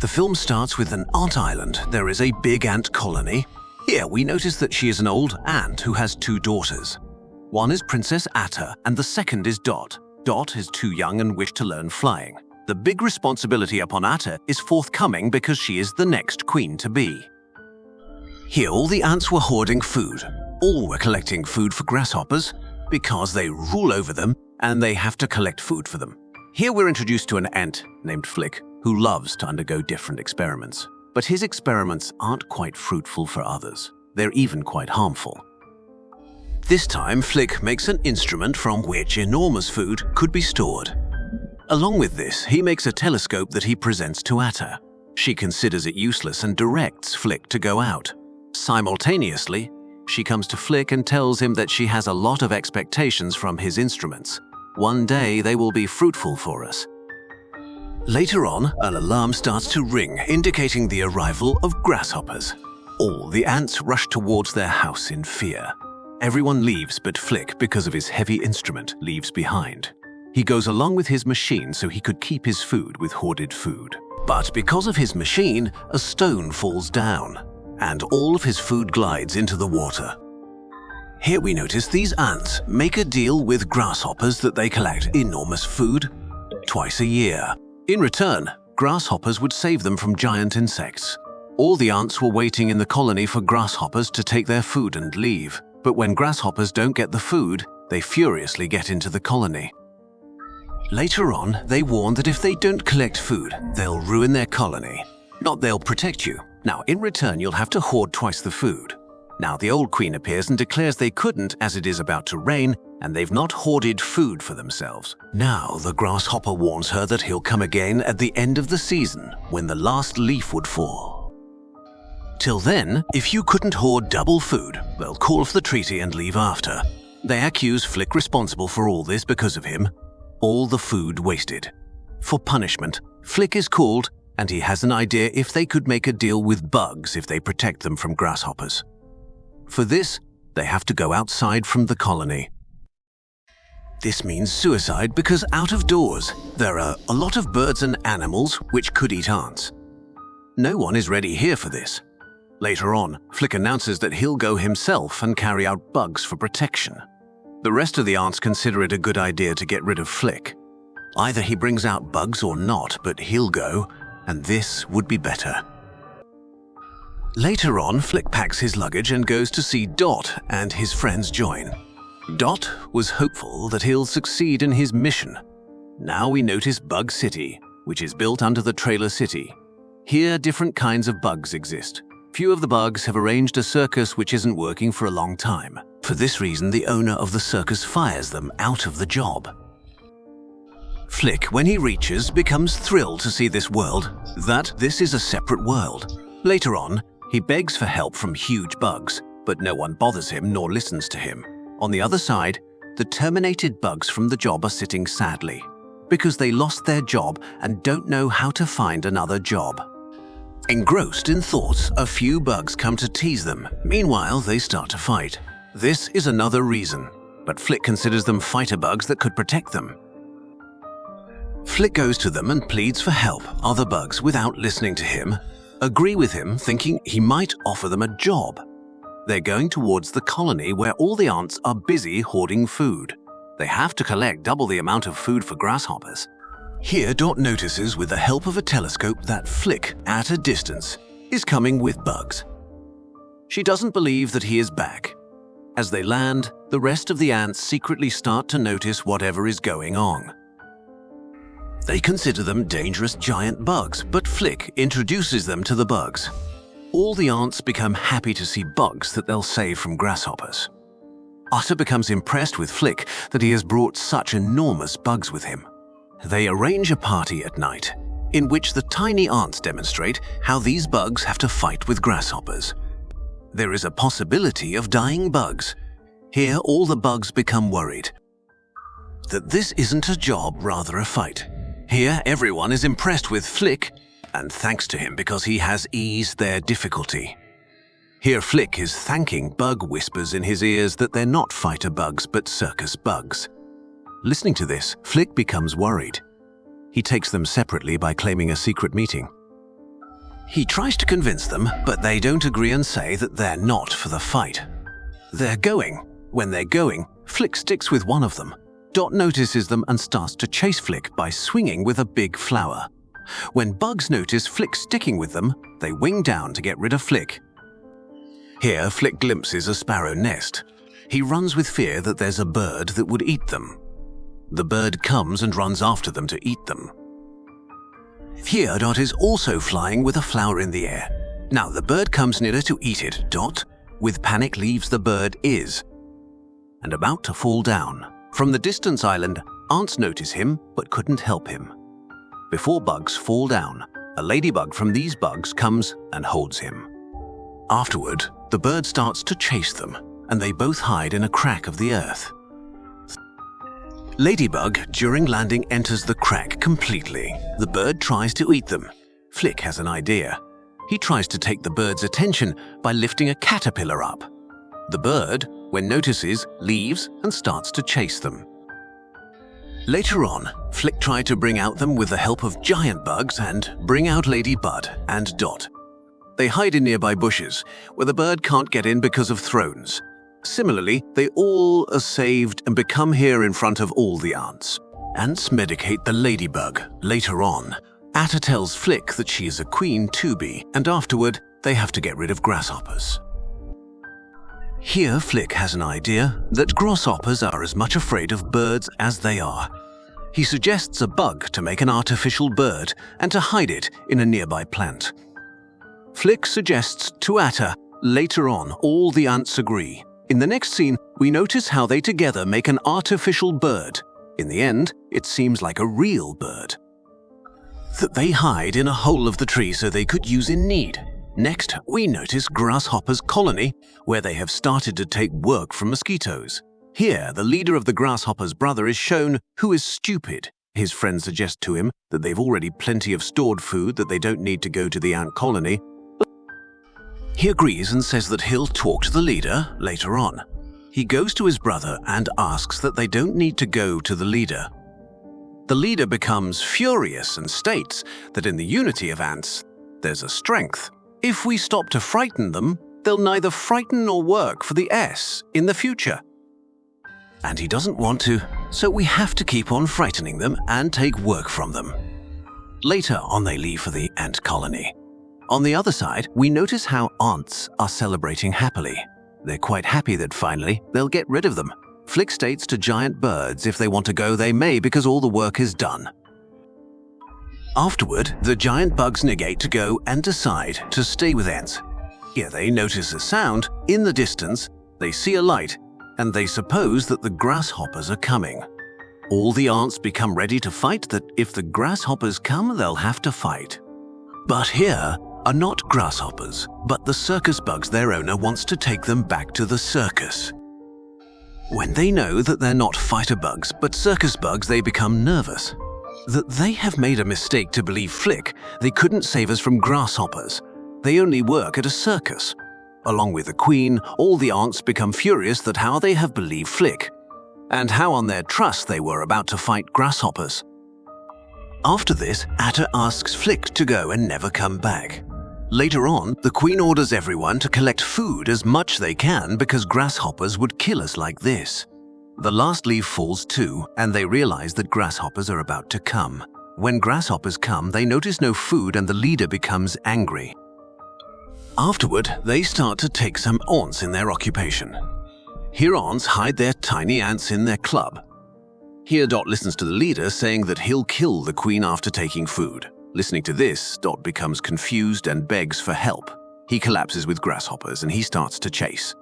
The film starts with an ant island. There is a big ant colony. Here we notice that she is an old ant who has two daughters. One is Princess Atta and the second is Dot. Dot is too young and wished to learn flying. The big responsibility upon Atta is forthcoming because she is the next queen to be. Here all the ants were hoarding food. All were collecting food for grasshoppers because they rule over them and they have to collect food for them. Here we're introduced to an ant named Flik who loves to undergo different experiments. But his experiments aren't quite fruitful for others. They're even quite harmful. This time, Flik makes an instrument from which enormous food could be stored. Along with this, he makes a telescope that he presents to Atta. She considers it useless and directs Flik to go out. Simultaneously, she comes to Flik and tells him that she has a lot of expectations from his instruments. One day they will be fruitful for us. Later on, an alarm starts to ring, indicating the arrival of grasshoppers. All the ants rush towards their house in fear. Everyone leaves but Flik, because of his heavy instrument, leaves behind. He goes along with his machine so he could keep his food with hoarded food. But because of his machine, a stone falls down, and all of his food glides into the water. Here we notice these ants make a deal with grasshoppers that they collect enormous food twice a year. In return, grasshoppers would save them from giant insects. All the ants were waiting in the colony for grasshoppers to take their food and leave. But when grasshoppers don't get the food, they furiously get into the colony. Later on, they warn that if they don't collect food, they'll ruin their colony. Not they'll protect you. Now, in return, you'll have to hoard twice the food. Now, the old queen appears and declares they couldn't as it is about to rain and they've not hoarded food for themselves. Now, the grasshopper warns her that he'll come again at the end of the season when the last leaf would fall. Till then, if you couldn't hoard double food, they'll call off the treaty and leave after. They accuse Flik responsible for all this because of him. All the food wasted. For punishment, Flik is called and he has an idea if they could make a deal with bugs if they protect them from grasshoppers. For this, they have to go outside from the colony. This means suicide because out of doors, there are a lot of birds and animals which could eat ants. No one is ready here for this. Later on, Flik announces that he'll go himself and carry out bugs for protection. The rest of the ants consider it a good idea to get rid of Flik. Either he brings out bugs or not, but he'll go, and this would be better. Later on, Flik packs his luggage and goes to see Dot, and his friends join. Dot was hopeful that he'll succeed in his mission. Now we notice Bug City, which is built under the trailer city. Here, different kinds of bugs exist. Few of the bugs have arranged a circus which isn't working for a long time. For this reason, the owner of the circus fires them out of the job. Flik, when he reaches, becomes thrilled to see this world, that this is a separate world. Later on, he begs for help from huge bugs, but no one bothers him nor listens to him. On the other side, the terminated bugs from the job are sitting sadly, because they lost their job and don't know how to find another job. Engrossed in thoughts, a few bugs come to tease them. Meanwhile, they start to fight. This is another reason, but Flik considers them fighter bugs that could protect them. Flik goes to them and pleads for help. Other bugs, without listening to him, agree with him, thinking he might offer them a job. They're going towards the colony where all the ants are busy hoarding food. They have to collect double the amount of food for grasshoppers. Here, Dot notices with the help of a telescope that Flik, at a distance, is coming with bugs. She doesn't believe that he is back. As they land, the rest of the ants secretly start to notice whatever is going on. They consider them dangerous giant bugs, but Flik introduces them to the bugs. All the ants become happy to see bugs that they'll save from grasshoppers. Atta becomes impressed with Flik that he has brought such enormous bugs with him. They arrange a party at night, in which the tiny ants demonstrate how these bugs have to fight with grasshoppers. There is a possibility of dying bugs. Here, all the bugs become worried that this isn't a job, rather a fight. Here, everyone is impressed with Flik and thanks to him because he has eased their difficulty. Here, Flik is thanking Bug whispers in his ears that they're not fighter bugs but circus bugs. Listening to this, Flik becomes worried. He takes them separately by claiming a secret meeting. He tries to convince them, but they don't agree and say that they're not for the fight. They're going. When they're going, Flik sticks with one of them. Dot notices them and starts to chase Flik by swinging with a big flower. When Bugs notice Flik sticking with them, they wing down to get rid of Flik. Here, Flik glimpses a sparrow nest. He runs with fear that there's a bird that would eat them. The bird comes and runs after them to eat them. Here, Dot is also flying with a flower in the air. Now, the bird comes nearer to eat it. Dot, with panic, leaves the bird and about to fall down. From the distance island, ants notice him but couldn't help him. Before Bugs fall down, a ladybug from these bugs comes and holds him. Afterward, the bird starts to chase them, and they both hide in a crack of the earth. Ladybug, during landing, enters the crack completely. The bird tries to eat them. Flik has an idea. He tries to take the bird's attention by lifting a caterpillar up. The bird, when notices, leaves and starts to chase them. Later on, Flik tried to bring out them with the help of giant bugs and bring out Lady Bud and Dot. They hide in nearby bushes, where the bird can't get in because of thrones. Similarly, they all are saved and become here in front of all the ants. Ants medicate the ladybug. Later on, Atta tells Flik that she is a queen to be, and afterward, they have to get rid of grasshoppers. Here, Flik has an idea that grasshoppers are as much afraid of birds as they are. He suggests a bug to make an artificial bird and to hide it in a nearby plant. Flik suggests to Atta. Later on, all the ants agree. In the next scene, we notice how they together make an artificial bird. In the end, it seems like a real bird that they hide in a hole of the tree so they could use in need. Next, we notice Grasshopper's colony, where they have started to take work from mosquitoes. Here, the leader of the Grasshopper's brother is shown who is stupid. His friends suggest to him that they've already plenty of stored food, that they don't need to go to the ant colony. He agrees and says that he'll talk to the leader later on. He goes to his brother and asks that they don't need to go to the leader. The leader becomes furious and states that in the unity of ants, there's a strength. If we stop to frighten them, they'll neither frighten nor work for the S in the future. And he doesn't want to, so we have to keep on frightening them and take work from them. Later on, they leave for the ant colony. On the other side, we notice how ants are celebrating happily. They're quite happy that finally they'll get rid of them. Flik states to giant birds if they want to go, they may because all the work is done. Afterward, the giant bugs negate to go and decide to stay with ants. Here they notice a sound. In the distance, they see a light, and they suppose that the grasshoppers are coming. All the ants become ready to fight, that if the grasshoppers come, they'll have to fight. But here are not grasshoppers, but the circus bugs. Their owner wants to take them back to the circus. When they know that they're not fighter bugs, but circus bugs, they become nervous. That they have made a mistake to believe Flik. They couldn't save us from grasshoppers. They only work at a circus. Along with the queen, all the ants become furious that how they have believed Flik, and how on their trust they were about to fight grasshoppers. After this, Atta asks Flik to go and never come back. Later on, the queen orders everyone to collect food as much they can because grasshoppers would kill us like this. The last leaf falls too, and they realize that grasshoppers are about to come. When grasshoppers come, they notice no food and the leader becomes angry. Afterward, they start to take some ants in their occupation. Here ants hide their tiny ants in their club. Here Dot listens to the leader saying that he'll kill the queen after taking food. Listening to this, Dot becomes confused and begs for help. He collapses with grasshoppers and he starts to chase.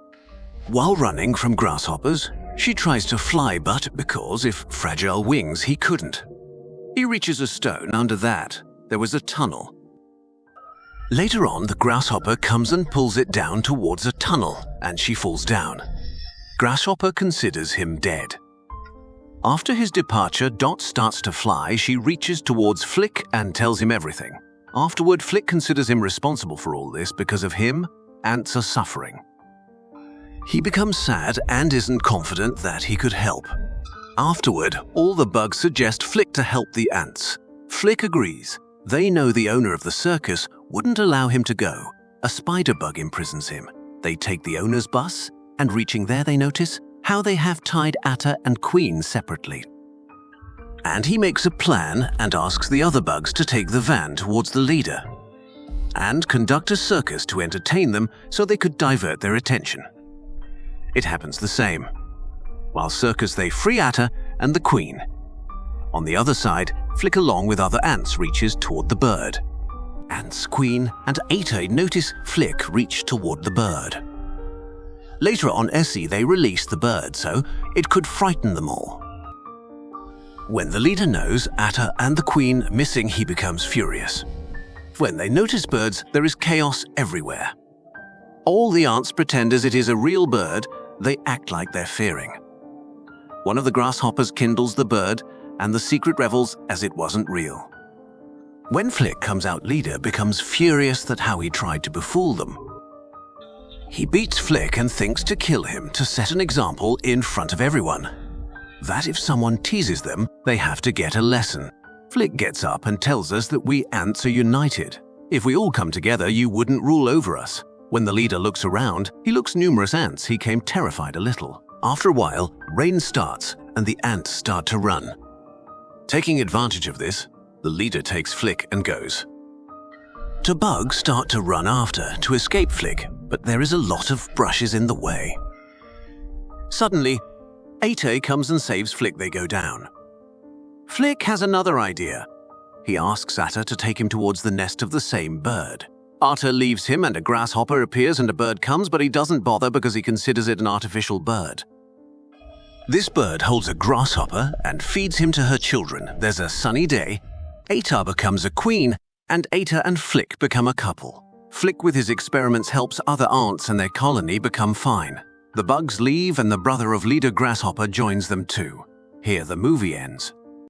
While running from grasshoppers, she tries to fly, but because of fragile wings, he couldn't. He reaches a stone. Under that, there was a tunnel. Later on, the grasshopper comes and pulls it down towards a tunnel, and she falls down. Grasshopper considers him dead. After his departure, Dot starts to fly. She reaches towards Flik and tells him everything. Afterward, Flik considers him responsible for all this because of him, ants are suffering. He becomes sad and isn't confident that he could help. Afterward, all the bugs suggest Flik to help the ants. Flik agrees. They know the owner of the circus wouldn't allow him to go. A spider bug imprisons him. They take the owner's bus, and reaching there they notice how they have tied Atta and Queen separately. And he makes a plan and asks the other bugs to take the van towards the leader and conduct a circus to entertain them so they could divert their attention. It happens the same. While circus they free Atta and the Queen. On the other side, Flik along with other ants reaches toward the bird. Ants, Queen, and Atta notice Flik reach toward the bird. Later on Essie they release the bird so it could frighten them all. When the leader knows Atta and the Queen missing, he becomes furious. When they notice birds, there is chaos everywhere. All the ants pretend as it is a real bird, they act like they're fearing. One of the grasshoppers kindles the bird, and the secret revels as it wasn't real. When Flik comes out, leader becomes furious that how he tried to befool them. He beats Flik and thinks to kill him to set an example in front of everyone. That if someone teases them, they have to get a lesson. Flik gets up and tells us that we ants are united. If we all come together, you wouldn't rule over us. When the leader looks around, he looks numerous ants. He came terrified a little. After a while, rain starts and the ants start to run. Taking advantage of this, the leader takes Flik and goes. The bugs start to run after to escape Flik, but there is a lot of brushes in the way. Suddenly, Atta comes and saves Flik. They go down. Flik has another idea. He asks Atta to take him towards the nest of the same bird. Atta leaves him and a grasshopper appears and a bird comes, but he doesn't bother because he considers it an artificial bird. This bird holds a grasshopper and feeds him to her children. There's a sunny day. Atta becomes a queen, and Atta and Flik become a couple. Flik with his experiments helps other ants and their colony become fine. The bugs leave and the brother of leader Grasshopper joins them too. Here the movie ends.